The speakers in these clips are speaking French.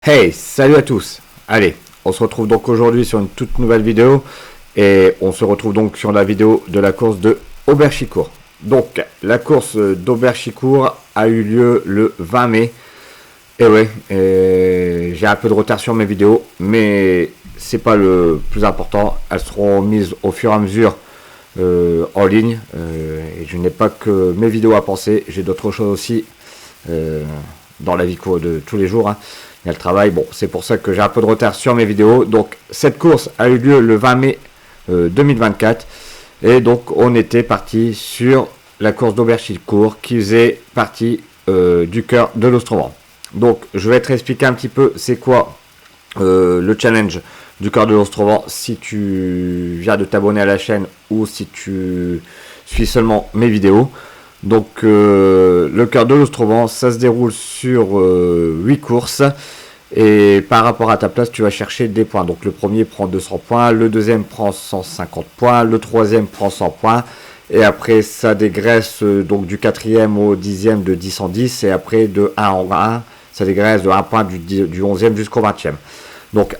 Hey, salut à tous. Allez, on se retrouve donc aujourd'hui sur une toute nouvelle vidéo et on se retrouve donc sur la vidéau de la course de Aubert-Chicourt. Donc, la course d'Aubert-Chicourt a eu lieu le 20 mai. Et ouais, j'ai un peu de retard sur mes vidéos, mais c'est pas le plus important. Elles seront mises au fur et à mesure en ligne. Et je n'ai pas que mes vidéos à penser, j'ai d'autres choses aussi dans la vie de tous les jours. Il y a le travail, bon, c'est pour ça que j'ai un peu de retard sur mes vidéos. Donc, cette course a eu lieu le 20 mai 2024. Et donc, on était parti sur la course d'Aubert-Chicourt qui faisait partie du cœur de l'Ostrovent. Donc, je vais te expliquer un petit peu c'est quoi le challenge du cœur de l'Ostrovent si tu viens de t'abonner à la chaîne ou si tu suis seulement mes vidéos. Donc le cœur de l'Ostrovent, ça se déroule sur 8 courses. Et par rapport à ta place, tu vas chercher des points. Donc le premier prend 200 points, le deuxième prend 150 points, le troisième prend 100 points. Et après, ça dégraisse donc du quatrième au dixième de 10 en 10. Et après, de 1 en 1, ça dégraisse de 1 point du 11e jusqu'au 20e. Donc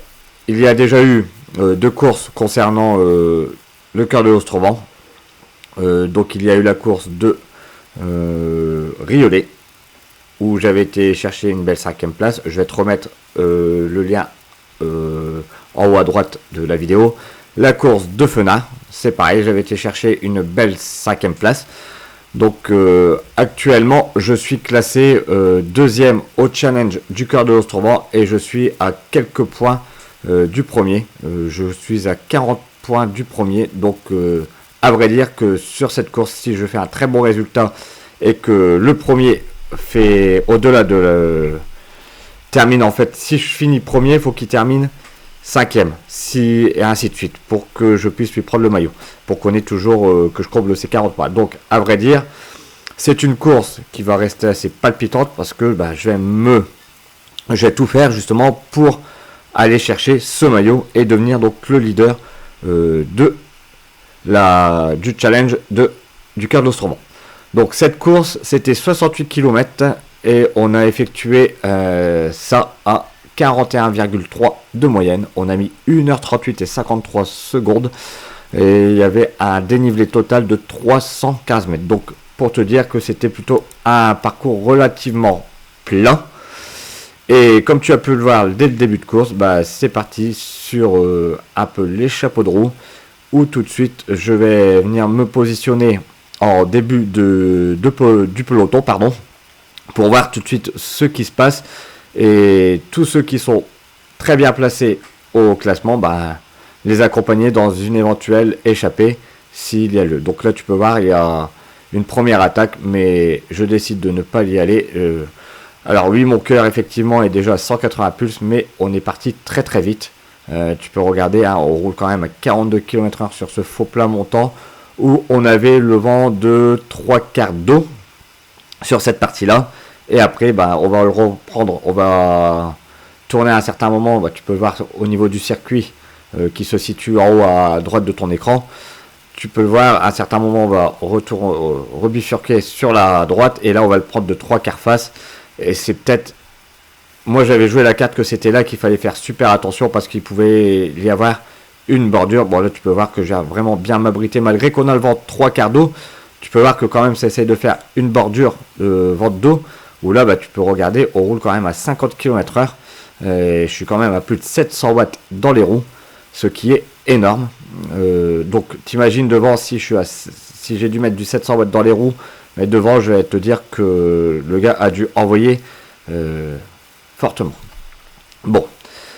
il y a déjà eu deux courses concernant le cœur de l'Ostrovent. Donc il y a eu la course de Riolet où j'avais été chercher une belle 5e place. Je vais te remettre le lien en haut à droite de la vidéo. La course de Fenat, c'est pareil, j'avais été chercher une belle 5e place. Donc actuellement je suis classé deuxième au challenge du cœur de l'Ostrovent et je suis à quelques points du premier. Je suis à 40 points du premier. Donc à vrai dire que sur cette course, si je fais un très bon résultat et que le premier fait au-delà de termine en fait, si je finis premier, il faut qu'il termine 5e, et ainsi de suite, pour que je puisse lui prendre le maillot, pour qu'on ait toujours que je comble ces 40 points. Donc à vrai dire, c'est une course qui va rester assez palpitante parce que je vais tout faire justement pour aller chercher ce maillot et devenir donc le leader du challenge du cœur de l'Ostrovent. Donc cette course, c'était 68 km et on a effectué ça à 41,3 de moyenne. On a mis 1h38 et 53 secondes et il y avait un dénivelé total de 315 mètres. Donc pour te dire que c'était plutôt un parcours relativement plat. Et comme tu as pu le voir dès le début de course, c'est parti sur un peu les chapeaux de roue où tout de suite je vais venir me positionner en début du peloton, pour voir tout de suite ce qui se passe et tous ceux qui sont très bien placés au classement, les accompagner dans une éventuelle échappée s'il y a lieu. Donc là tu peux voir, il y a une première attaque, mais je décide de ne pas y aller. Alors oui, mon cœur effectivement est déjà à 180 pulses, mais on est parti très très vite. Tu peux regarder, on roule quand même à 42 km/h sur ce faux plat montant où on avait le vent de 3/4 d'eau sur cette partie-là. Et après, on va le reprendre, on va tourner à un certain moment. Tu peux voir au niveau du circuit qui se situe en haut à droite de ton écran. Tu peux le voir, à un certain moment, on va rebifurquer sur la droite. Et là, on va le prendre de 3/4 face. Et c'est peut-être... Moi, j'avais joué la carte que c'était là qu'il fallait faire super attention parce qu'il pouvait y avoir une bordure. Bon, là, tu peux voir que j'ai vraiment bien m'abrité malgré qu'on a le vent 3/4 d'eau. Tu peux voir que quand même, ça essaye de faire une bordure de vent d'eau. Où là, tu peux regarder, on roule quand même à 50 km/h. Je suis quand même à plus de 700 watts dans les roues, ce qui est énorme. Donc, t'imagines devant, si j'ai dû mettre du 700 watts dans les roues, mais devant, je vais te dire que le gars a dû envoyer fortement. Bon,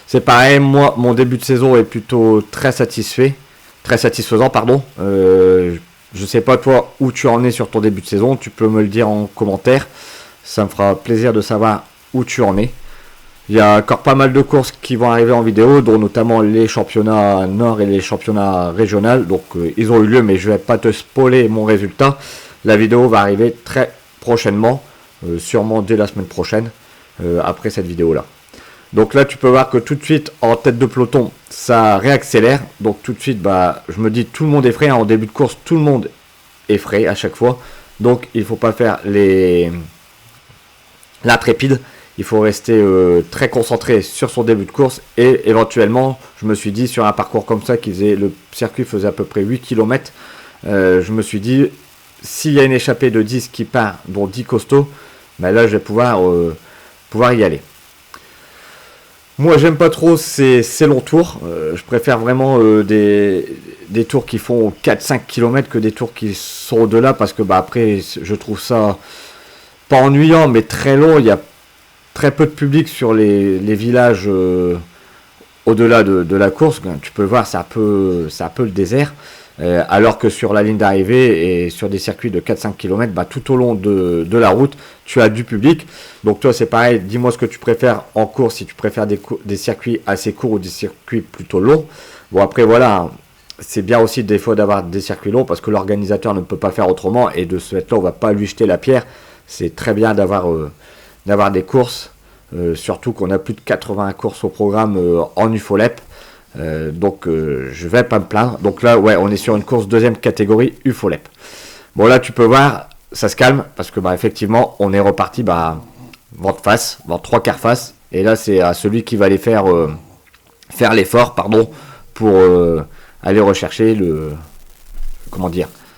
c'est pareil, moi, mon début de saison est plutôt très satisfaisant, pardon. Je sais pas toi où tu en es sur ton début de saison, tu peux me le dire en commentaire. Ça me fera plaisir de savoir où tu en es. Il y a encore pas mal de courses qui vont arriver en vidéo, dont notamment les championnats nord et les championnats régionaux. Donc ils ont eu lieu, mais je vais pas te spoiler mon résultat. La vidéo va arriver très prochainement, sûrement dès la semaine prochaine, après cette vidéo-là. Donc là, tu peux voir que tout de suite, en tête de peloton, ça réaccélère. Donc tout de suite, je me dis, tout le monde est frais. En début de course, tout le monde est frais à chaque fois. Donc il ne faut pas faire l'intrépide. il faut rester très concentré sur son début de course. Et éventuellement, je me suis dit, sur un parcours comme ça, le circuit faisait à peu près 8 km, je me suis dit, s'il y a une échappée de 10 qui part, dont 10 costauds, ben là, je vais pouvoir y aller. Moi, j'aime pas trop ces longs tours. Je préfère vraiment des tours qui font 4-5 km que des tours qui sont au-delà, parce que après, je trouve ça pas ennuyant, mais très long. Il y a très peu de public sur les villages au-delà de la course. Tu peux voir, c'est un peu le désert. Alors que sur la ligne d'arrivée et sur des circuits de 4-5 km, tout au long de la route, tu as du public. Donc toi, c'est pareil, dis-moi ce que tu préfères en course, si tu préfères des circuits assez courts ou des circuits plutôt longs. Bon, après, voilà, c'est bien aussi des fois d'avoir des circuits longs, parce que l'organisateur ne peut pas faire autrement, et de ce fait-là, on ne va pas lui jeter la pierre. C'est très bien d'avoir des courses, surtout qu'on a plus de 80 courses au programme en UFOLEP. Donc je vais pas me plaindre. Donc là, ouais, on est sur une course deuxième catégorie UFOLEP. Bon, là tu peux voir, ça se calme, parce que effectivement on est reparti vent face, vent 3/4 face. Et là c'est à celui qui va aller faire l'effort, pour aller rechercher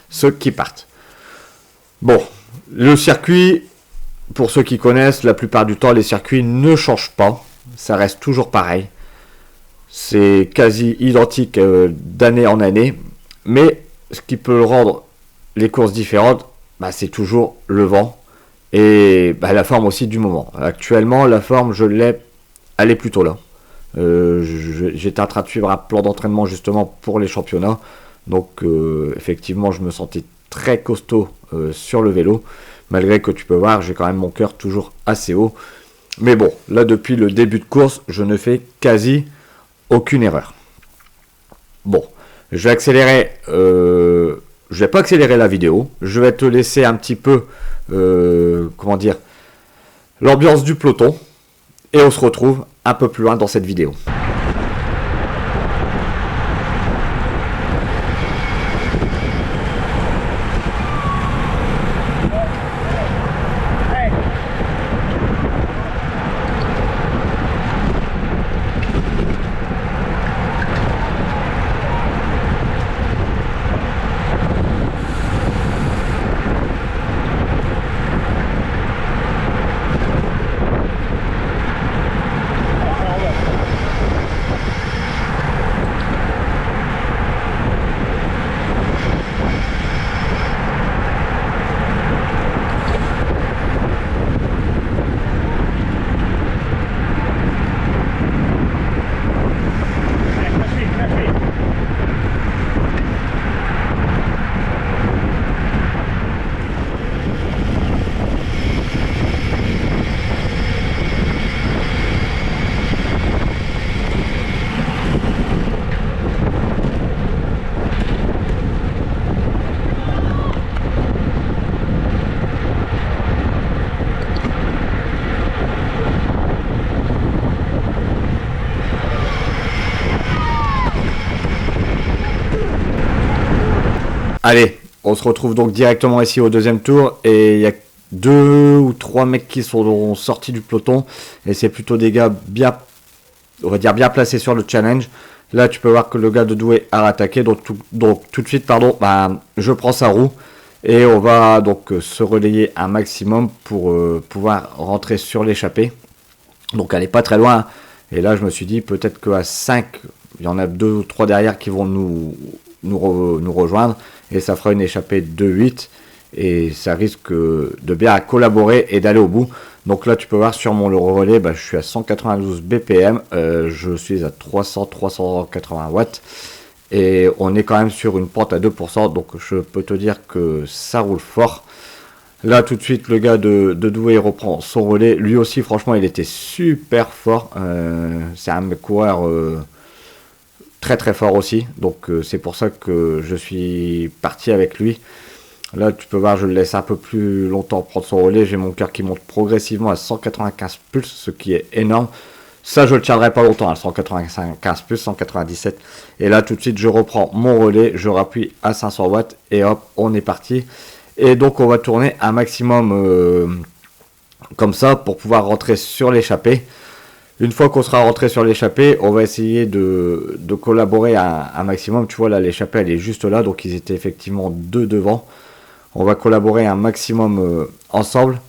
ceux qui partent. Bon, le circuit, pour ceux qui connaissent, la plupart du temps les circuits ne changent pas, ça reste toujours pareil. C'est quasi identique d'année en année, mais ce qui peut rendre les courses différentes, c'est toujours le vent et la forme aussi du moment. Actuellement, la forme, elle est plutôt là. J'étais en train de suivre un plan d'entraînement justement pour les championnats, donc effectivement, je me sentais très costaud sur le vélo, malgré que tu peux voir, j'ai quand même mon cœur toujours assez haut. Mais bon, là depuis le début de course, je ne fais quasi aucune erreur. Bon, je vais accélérer. Je vais pas accélérer la vidéo. Je vais te laisser un petit peu, l'ambiance du peloton. Et on se retrouve un peu plus loin dans cette vidéo. Allez, on se retrouve donc directement ici au deuxième tour, et il y a 2 ou 3 mecs qui sont sortis du peloton, et c'est plutôt des gars bien, on va dire bien placés sur le challenge. Là tu peux voir que le gars de Douai a rattaqué, donc tout de suite je prends sa roue, et on va donc se relayer un maximum pour pouvoir rentrer sur l'échappée. Donc elle est pas très loin, et là je me suis dit peut-être qu'à 5, il y en a 2 ou 3 derrière qui vont nous rejoindre, et ça fera une échappée de 8, et ça risque de bien collaborer et d'aller au bout. Donc là tu peux voir sur mon relais, je suis à 192 BPM, je suis à 380 watts, et on est quand même sur une pente à 2%, donc je peux te dire que ça roule fort. Là tout de suite le gars de Douai reprend son relais, lui aussi franchement il était super fort, c'est un coureur très très fort aussi, donc c'est pour ça que je suis parti avec lui. Là tu peux voir, je le laisse un peu plus longtemps prendre son relais, j'ai mon cœur qui monte progressivement à 195 pulses, ce qui est énorme. Ça je le tiendrai pas longtemps, à 195 pulses, 197, et là tout de suite je reprends mon relais, je rappuie à 500 watts et hop on est parti. Et donc on va tourner un maximum comme ça pour pouvoir rentrer sur l'échappée. Une fois qu'on sera rentré sur l'échappée, on va essayer de collaborer un maximum. Tu vois là, l'échappée elle est juste là, donc ils étaient effectivement deux devant. On va collaborer un maximum ensemble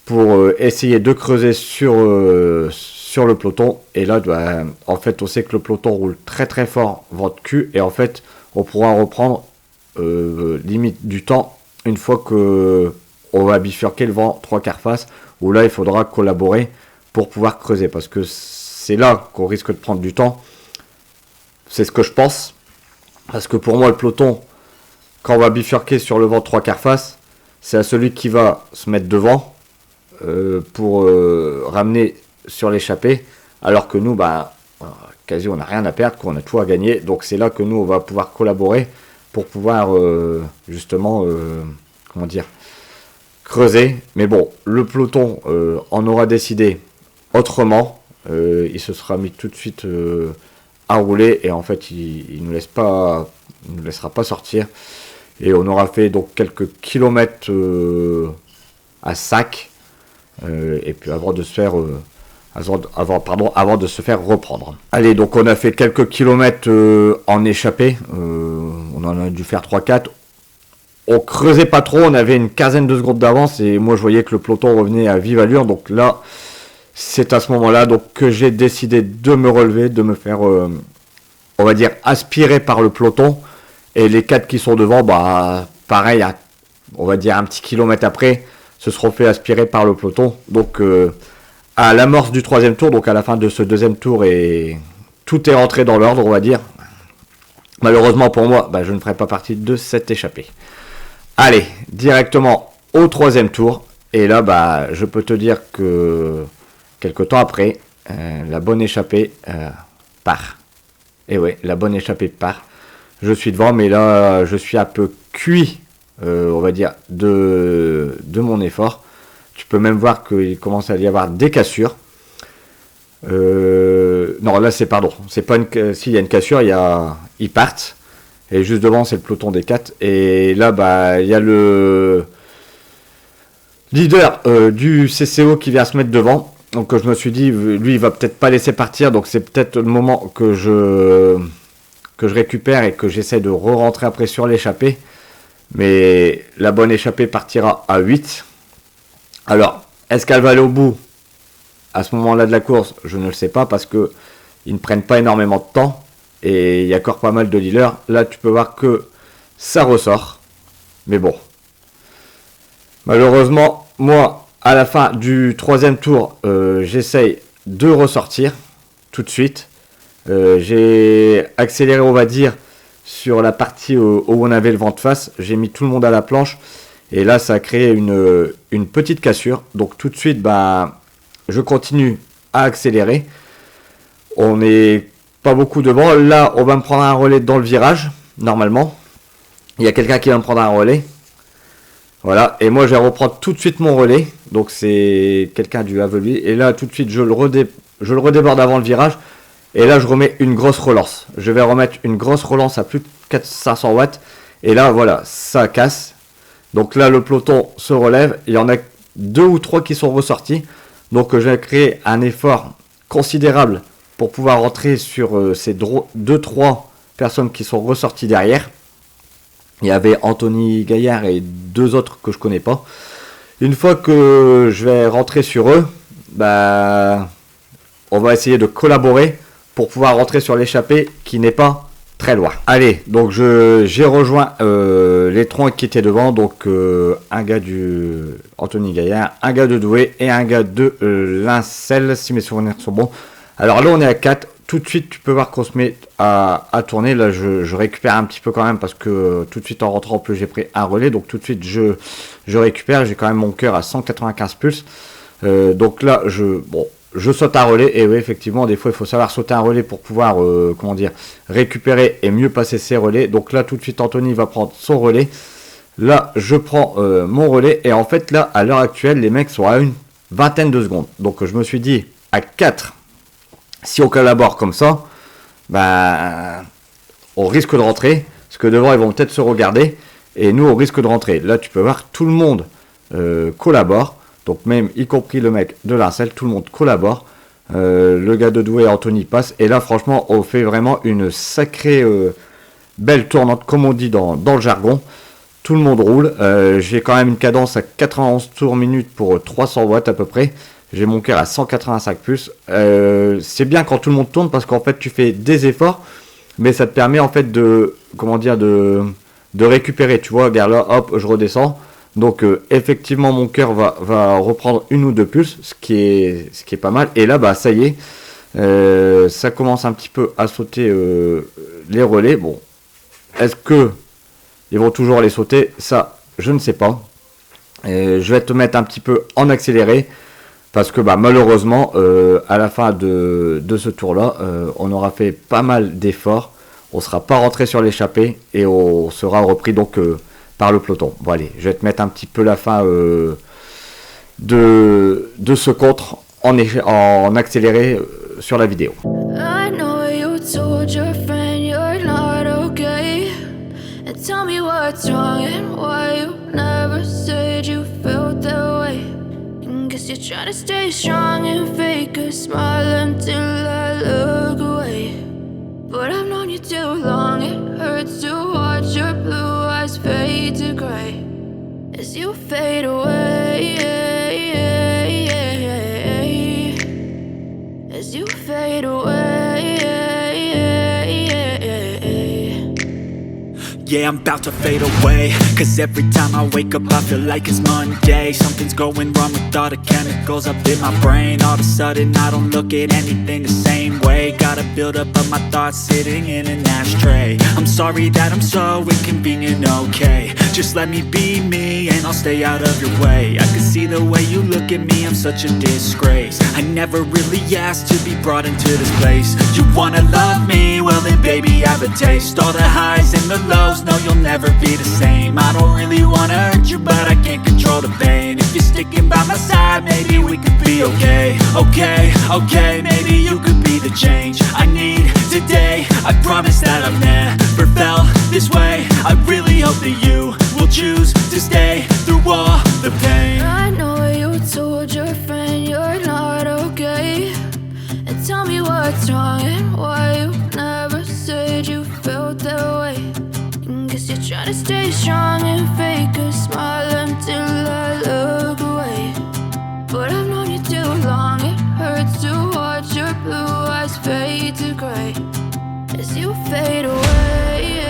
pour essayer de creuser sur le peloton. Et là, bah, en fait, on sait que le peloton roule très très fort vent de cul. Et en fait, on pourra reprendre limite du temps une fois que on va bifurquer le vent 3/4 face. Où là, il faudra collaborer pour pouvoir creuser. Parce que c'est là qu'on risque de prendre du temps. C'est ce que je pense. Parce que pour moi, le peloton, quand on va bifurquer sur le vent 3/4 face, c'est à celui qui va se mettre devant pour ramener sur l'échappée, alors que nous, bah, quasi on n'a rien à perdre, qu'on a tout à gagner. Donc c'est là que nous, on va pouvoir collaborer pour pouvoir justement, comment dire, creuser. Mais bon, le peloton en aura décidé autrement. Il se sera mis tout de suite à rouler et en fait, il nous laissera pas sortir. Et on aura fait donc quelques kilomètres à sac. Et puis avant de se faire avant de se faire reprendre. Allez, donc on a fait quelques kilomètres en échappée. On en a dû faire 3-4. On creusait pas trop, on avait une quinzaine de secondes d'avance et moi je voyais que le peloton revenait à vive allure. Donc là, c'est à ce moment-là donc, que j'ai décidé de me relever, de me faire, on va dire, aspirer par le peloton. Et les 4 qui sont devant, bah pareil, on va dire un petit kilomètre après, se seront fait aspirer par le peloton. Donc à l'amorce du 3e tour, donc à la fin de ce 2e tour, et tout est rentré dans l'ordre, on va dire. Malheureusement pour moi, bah, je ne ferai pas partie de cette échappée. Allez, directement au 3e tour. Et là, bah, je peux te dire que quelques temps après, la bonne échappée part. Et ouais, la bonne échappée part. Je suis devant, mais là, je suis un peu cuit, on va dire, de mon effort. Tu peux même voir qu'il commence à y avoir des cassures. Non, là, c'est pas s'il y a une cassure, ils partent. Et juste devant, c'est le peloton des 4. Et là, bah, il y a le leader du CCO qui vient se mettre devant. Donc, je me suis dit, lui, il va peut-être pas laisser partir. Donc, c'est peut-être le moment que je récupère et que j'essaie de re-rentrer après sur l'échappée. Mais la bonne échappée partira à 8. Alors, est-ce qu'elle va aller au bout à ce moment-là de la course? Je ne le sais pas parce que ils ne prennent pas énormément de temps et il y a encore pas mal de dealers. Là, tu peux voir que ça ressort. Mais bon. Malheureusement, moi, à la fin du 3e tour, j'essaye de ressortir tout de suite. J'ai accéléré, on va dire, sur la partie où on avait le vent de face. J'ai mis tout le monde à la planche. Et là, ça a créé une petite cassure. Donc tout de suite, bah, je continue à accélérer. On n'est pas beaucoup devant. Là, on va me prendre un relais dans le virage, normalement. Il y a quelqu'un qui va me prendre un relais. Voilà. Et moi, je vais reprendre tout de suite mon relais. Donc c'est quelqu'un du Haveli. Et là, tout de suite, je le redéborde avant le virage. Et là, je remets une grosse relance. Je vais remettre une grosse relance à plus de 500 watts. Et là, voilà, ça casse. Donc là, le peloton se relève. Il y en a 2 ou 3 qui sont ressortis. Donc je vais créer un effort considérable pour pouvoir rentrer sur ces 2-3 personnes qui sont ressorties derrière. Il y avait Anthony Gaillard et 2 autres que je connais pas. Une fois que je vais rentrer sur eux, bah, on va essayer de collaborer pour pouvoir rentrer sur l'échappée qui n'est pas très loin. Allez, donc j'ai rejoint les troncs qui étaient devant, donc un gars du Anthony Gaillard, un gars de Douai et un gars de Lincel, si mes souvenirs sont bons. Alors là, on est à 4. Tout de suite, tu peux voir qu'on se met à tourner. Là, je récupère un petit peu quand même parce que tout de suite en rentrant, en plus, j'ai pris un relais. Donc tout de suite, je récupère. J'ai quand même mon cœur à 195 pulses. Donc là, je saute un relais. Et oui, effectivement, des fois, il faut savoir sauter un relais pour pouvoir, récupérer et mieux passer ses relais. Donc là, tout de suite, Anthony va prendre son relais. Là, je prends mon relais. Et en fait, là, à l'heure actuelle, les mecs sont à une vingtaine de secondes. Donc je me suis dit, à 4, si on collabore comme ça, bah, on risque de rentrer. Parce que devant, ils vont peut-être se regarder. Et nous, on risque de rentrer. Là, tu peux voir, tout le monde collabore. Donc même y compris le mec de Lincel, tout le monde collabore. Le gars de Douai, Anthony passe. Et là franchement on fait vraiment une sacrée belle tournante comme on dit dans le jargon. Tout le monde roule. J'ai quand même une cadence à 91 tours minute pour 300 watts à peu près. J'ai mon cœur à 185 plus. C'est bien quand tout le monde tourne parce qu'en fait tu fais des efforts, mais ça te permet en fait de, comment dire, de récupérer. Tu vois, regarde là, hop, je redescends. Donc effectivement mon cœur va reprendre une ou deux pulses, ce qui est pas mal. Et là bah ça y est, ça commence un petit peu à sauter les relais. Bon, est-ce que ils vont toujours les sauter? Ça, je ne sais pas. Je vais te mettre un petit peu en accéléré. Parce que bah, malheureusement, à la fin de ce tour-là, on aura fait pas mal d'efforts. On ne sera pas rentré sur l'échappée. Et on sera repris donc par le peloton. Bon allez, je vais te mettre un petit peu la fin de ce contre en accéléré sur la vidéo. I know you told your friend you're not okay. And tell me what's wrong and why you never said you felt that way. And guess you're trying to stay strong and fake a smile until I look away. But I've known you too long, it hurts to watch your blue eyes fade to gray as you fade away. As you fade away. Yeah, I'm about to fade away, cause every time I wake up I feel like it's Monday. Something's going wrong with all the chemicals up in my brain. All of a sudden I don't look at anything the same way. Gotta build up of my thoughts sitting in an ashtray. I'm sorry that I'm so inconvenient, okay. Just let me be me and I'll stay out of your way. I can see the way you look at me, I'm such a disgrace. I never really asked to be brought into this place. You wanna love me? Well then baby have a taste. All the highs and the lows, no you'll never be the same. I don't really wanna hurt you but I can't control the pain. If you're sticking by my side maybe we could be okay. Okay, maybe you could be the change I need today. I promise that I've never felt this way. I really hope that you will choose to stay through all the pain. I know you told your friend you're not okay. And tell me what's wrong and why you never said you felt that way. And guess you're trying to stay strong and fake a smile until I look away. But I've known you too long, it hurts to watch your blue eyes fade to gray as you fade away.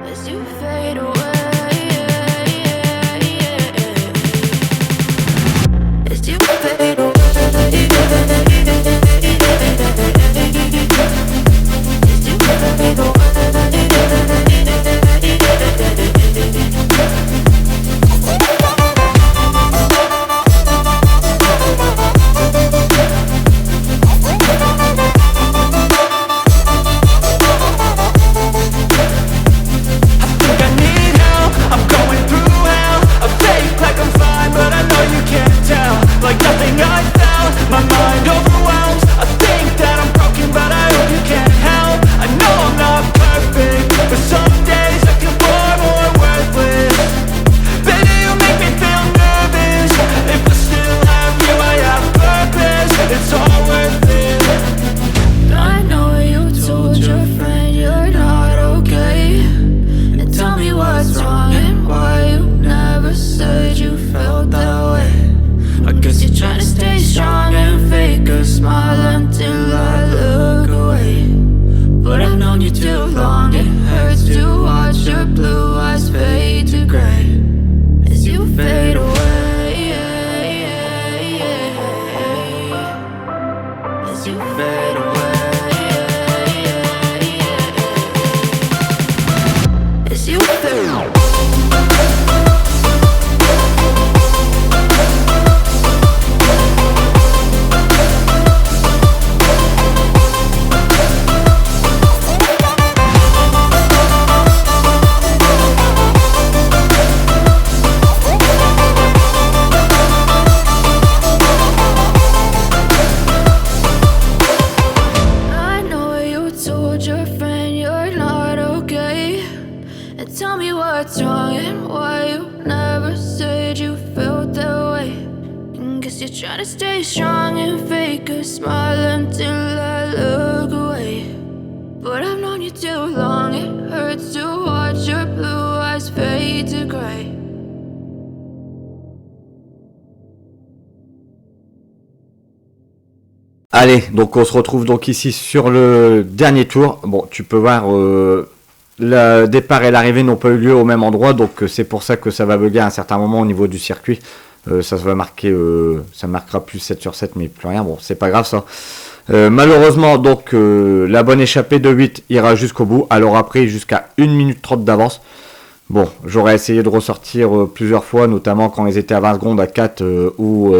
As you fade away. As you fade away. As you fade away. You're trying to stay strong and fake a smile until I look away. But I've known you too long, it hurts to watch your blue eyes fade to gray. Allez, donc on se retrouve donc ici sur le dernier tour. Bon, tu peux voir, le départ et l'arrivée n'ont pas eu lieu au même endroit, donc c'est pour ça que ça va bugger à un certain moment au niveau du circuit. Ça va marquer, ça marquera plus 7 sur 7, mais plus rien. Bon, c'est pas grave ça. Malheureusement, donc la bonne échappée de 8 ira jusqu'au bout. Elle aura pris jusqu'à 1 minute 30 d'avance. Bon, j'aurais essayé de ressortir plusieurs fois, notamment quand ils étaient à 20 secondes à 4, où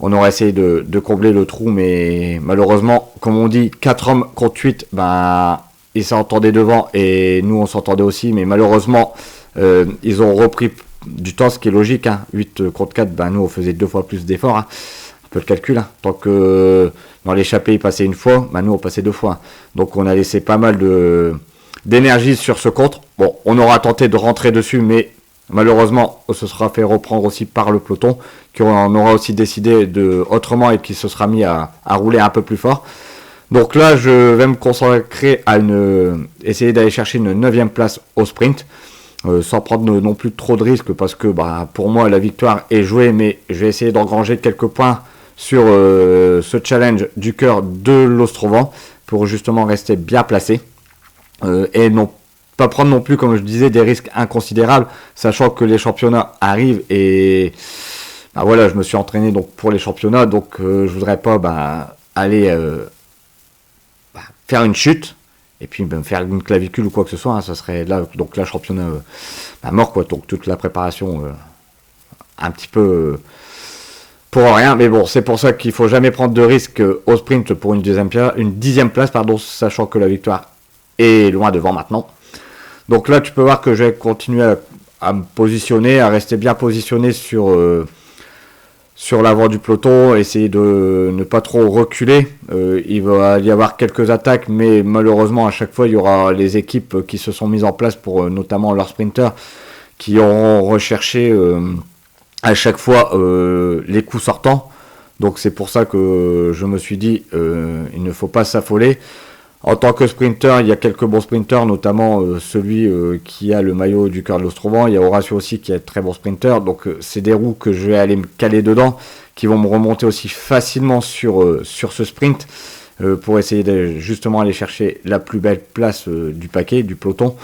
on aurait essayé de combler le trou, mais malheureusement, comme on dit, 4 hommes contre 8, ben, ils s'entendaient devant et nous on s'entendait aussi, mais malheureusement, ils ont repris du temps, ce qui est logique, hein. 8 contre 4, ben, nous on faisait 2 fois plus d'efforts, hein. Un peu le calcul, hein. Tant que dans l'échappée ils passaient une fois, ben, nous on passait 2 fois, hein. Donc on a laissé pas mal d'énergie sur ce contre. Bon, on aura tenté de rentrer dessus, mais malheureusement, on se sera fait reprendre aussi par le peloton, qui en aura aussi décidé autrement et qui se sera mis à rouler un peu plus fort. Donc là, je vais me consacrer à essayer d'aller chercher une 9e place au sprint, sans prendre non plus trop de risques, parce que bah, pour moi, la victoire est jouée, mais je vais essayer d'engranger quelques points sur ce challenge du cœur de l'Ostrovent, pour justement rester bien placé, et non pas prendre non plus, comme je disais, des risques inconsidérables, sachant que les championnats arrivent et bah voilà, je me suis entraîné donc pour les championnats, donc je voudrais pas aller faire une chute et puis me faire une clavicule ou quoi que ce soit, hein, ça serait là, donc là championnat mort quoi, donc toute la préparation un petit peu pour rien, mais bon, c'est pour ça qu'il faut jamais prendre de risques au sprint pour une 10e place, pardon, sachant que la victoire est loin devant maintenant. Donc là, tu peux voir que je vais continuer à me positionner, à rester bien positionné sur l'avant du peloton, essayer de ne pas trop reculer. Il va y avoir quelques attaques, mais malheureusement, à chaque fois, il y aura les équipes qui se sont mises en place pour notamment leurs sprinters, qui auront recherché à chaque fois les coups sortants. Donc c'est pour ça que je me suis dit, il ne faut pas s'affoler. En tant que sprinter, il y a quelques bons sprinters, notamment celui qui a le maillot du cœur de l'Ostrovent. Il y a Horacio aussi qui est très bon sprinter. Donc c'est des roues que je vais aller me caler dedans, qui vont me remonter aussi facilement sur ce sprint, pour essayer de justement aller chercher la plus belle place du paquet, du peloton.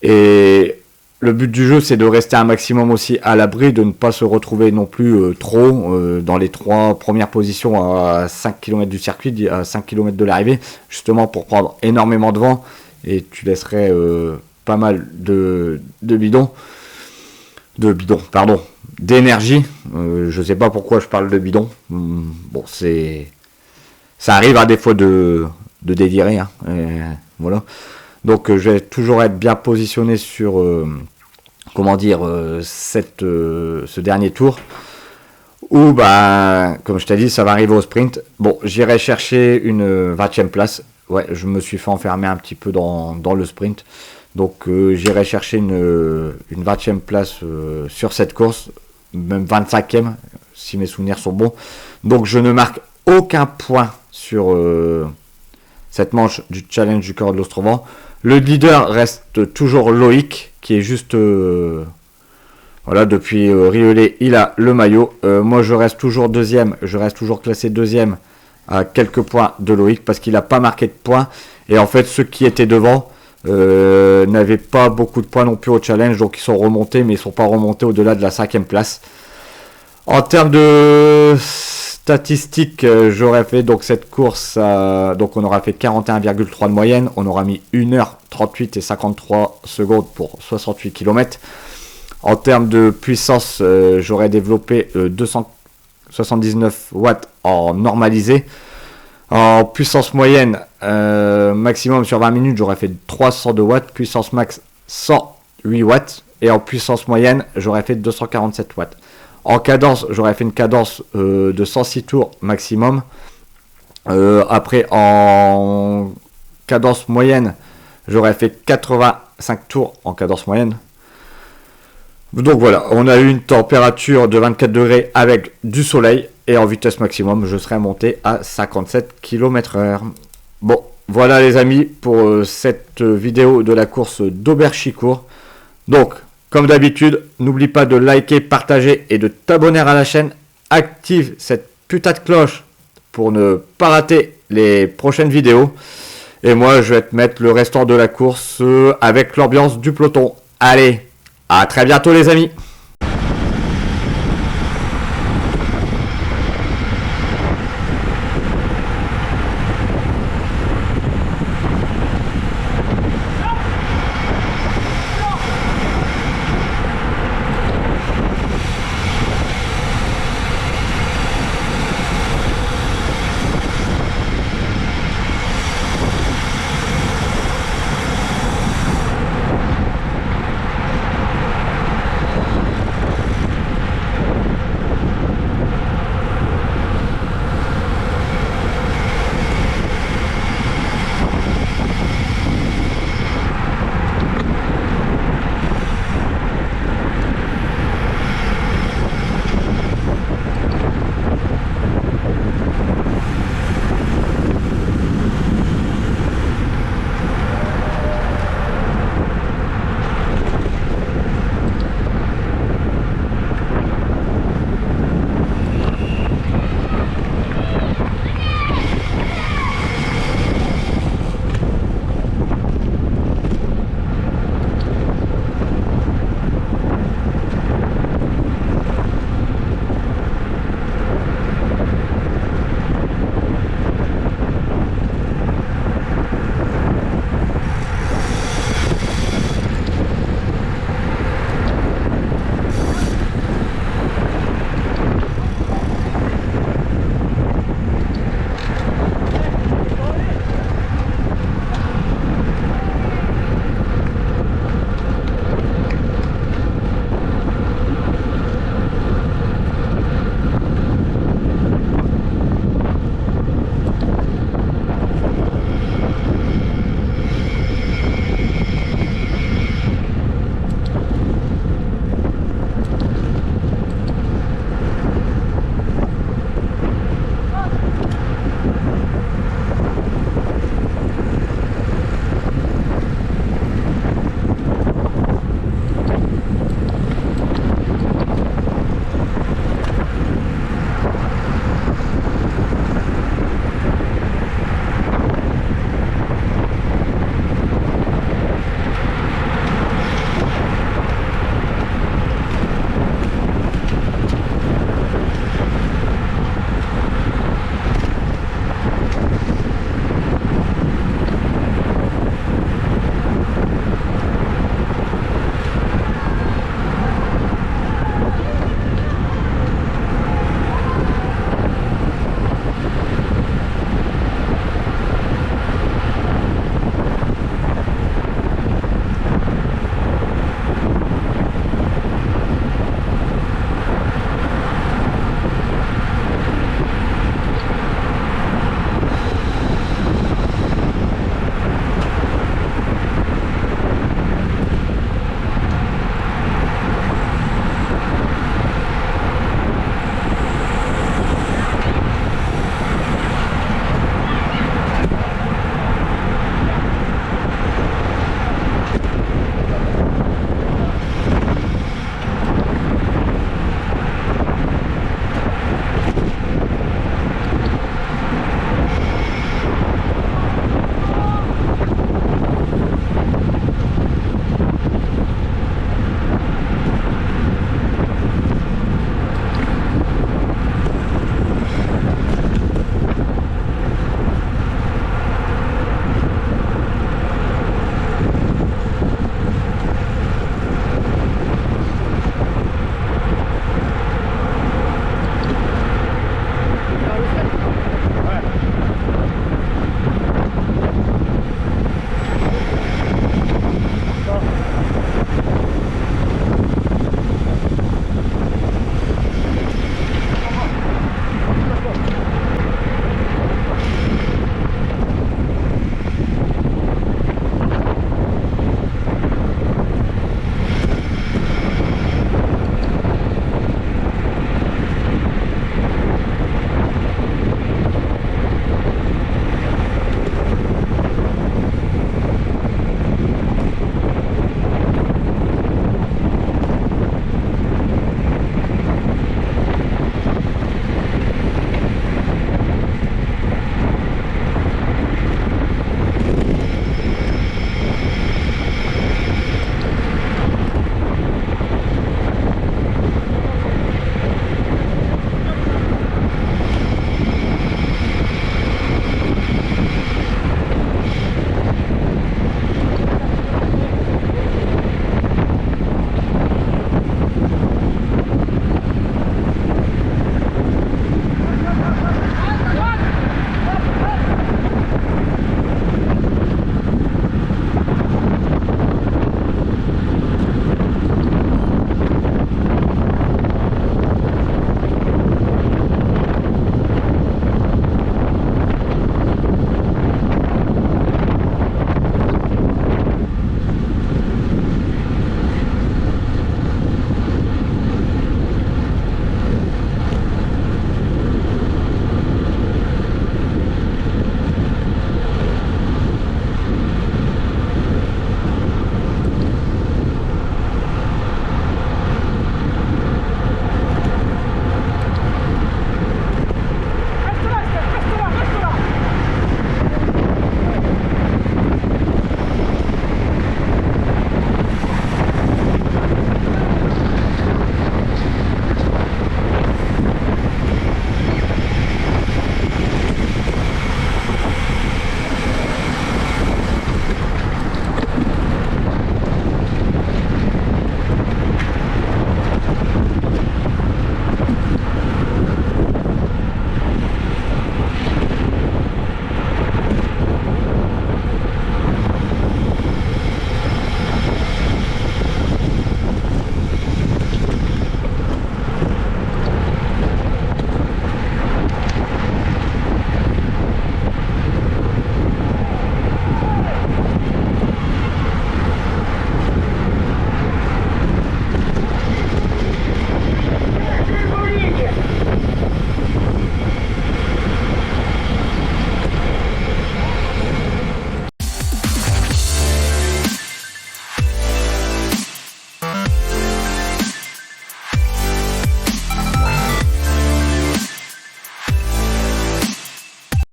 Et le but du jeu, c'est de rester un maximum aussi à l'abri, de ne pas se retrouver non plus trop dans les 3 premières positions à 5 km du circuit, à 5 km de l'arrivée, justement pour prendre énormément de vent, et tu laisserais pas mal d'énergie. Je sais pas pourquoi je parle de bidon. Bon, ça arrive à des fois de délirer, hein, voilà. Donc je vais toujours être bien positionné sur ce dernier tour, où comme je t'ai dit, ça va arriver au sprint. Bon, j'irai chercher une 20e place. Ouais, je me suis fait enfermer un petit peu dans le sprint. Donc j'irai chercher une 20e place sur cette course, même 25e si mes souvenirs sont bons. Donc je ne marque aucun point sur cette manche du challenge du cœur de l'Ostrovent. Le leader reste toujours Loïc, qui est juste voilà, depuis Rieulé, il a le maillot. Moi je reste toujours deuxième, je reste toujours classé deuxième à quelques points de Loïc, parce qu'il n'a pas marqué de points. Et en fait, ceux qui étaient devant n'avaient pas beaucoup de points non plus au challenge, donc ils sont remontés, mais ils ne sont pas remontés au-delà de la 5e place. En termes de statistiques, j'aurais fait donc cette course, donc on aura fait 41,3 de moyenne, on aura mis 1h38 et 53 secondes pour 68 km. En termes de puissance, j'aurais développé 279 watts en normalisé. En puissance moyenne, maximum sur 20 minutes, j'aurais fait 302 watts, puissance max 108 watts, et en puissance moyenne, j'aurais fait 247 watts. En cadence, j'aurais fait une cadence de 106 tours maximum. Après, en cadence moyenne, j'aurais fait 85 tours en cadence moyenne. Donc voilà, on a eu une température de 24 degrés avec du soleil. Et en vitesse maximum, je serais monté à 57 km/h. Bon, voilà les amis pour cette vidéo de la course d'Auberchicourt. Donc, comme d'habitude, n'oublie pas de liker, partager et de t'abonner à la chaîne. Active cette putain de cloche pour ne pas rater les prochaines vidéos. Et moi, je vais te mettre le restant de la course avec l'ambiance du peloton. Allez, à très bientôt les amis.